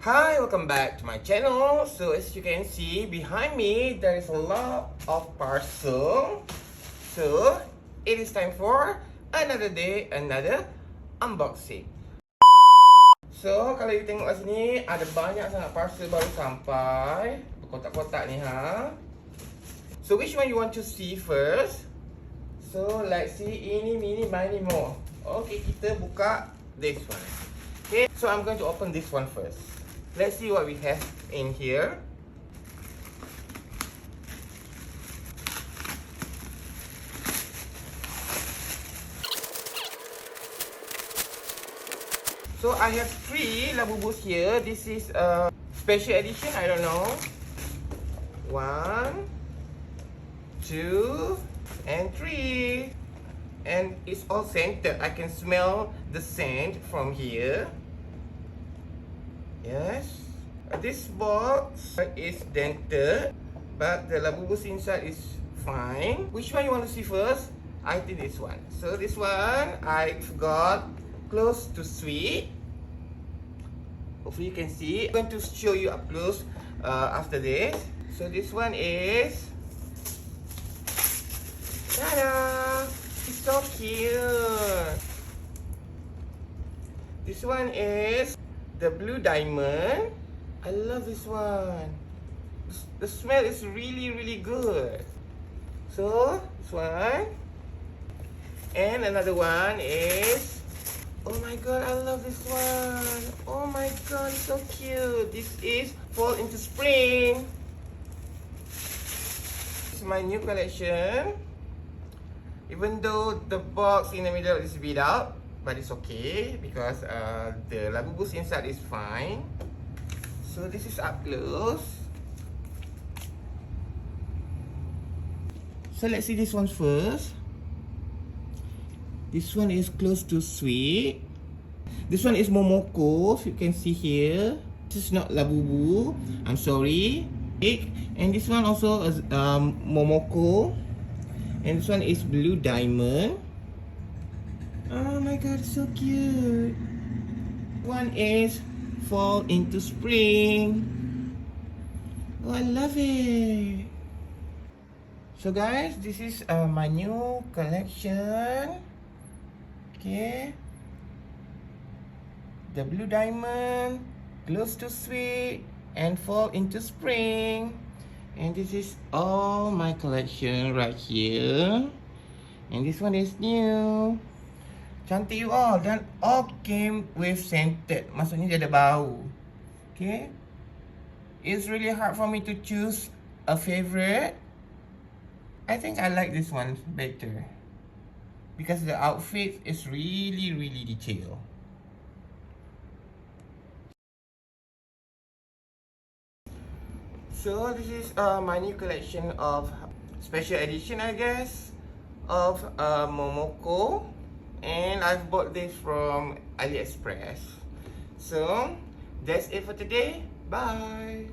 Hi, welcome back to my channel. So as you can see behind me, there is a lot of parcel. So it is time for another day, another unboxing. So kalau you tengok kat sini, ada banyak sangat parcel baru sampai. Berkotak-kotak ni ha. So which one you want to see first? So let's see, ini, mini, mini, mo. Okay, kita buka this one. Okay, so I'm going to open this one first. Let's see what we have in here. So I have 3 Labubus here. This is a special edition, I don't know. 1, 2, and 3. And it's all scented. I can smell the scent from here. Yes, this box is dented, but the Labubus inside is fine. Which one you want to see first? I think this one. So this one I got close to sweet. Hopefully you can see. I'm going to show you up close after this. So this one is, ta-da! It's so cute. This one is the blue diamond. I love this one. The smell is really good. So this one. And another one is, oh my god, I love this one. Oh my god, it's so cute. This is fall into spring. This is my new collection. Even though the box in the middle is beat out, but it's okay because the Labubus inside is fine. So this is up close. So let's see this one first. This one is close to sweet. This one is momoko, if you can see here. This is not Labubu, I'm sorry. And this one also is momoko. And this one is blue diamond. Oh my god, it's so cute. One is fall into spring. Oh, I love it. So guys, this is my new collection. Okay. The blue diamond, close to sweet, and fall into spring. And this is all my collection right here. And this one is new. Cantik you all. Dan all came with scented. Maksudnya dia ada bau. Okay. It's really hard for me to choose a favorite. I think I like this one better. Because the outfit is really detailed. So this is my new collection of special edition, I guess, of momoko. And I've bought this from AliExpress. So that's it for today. Bye.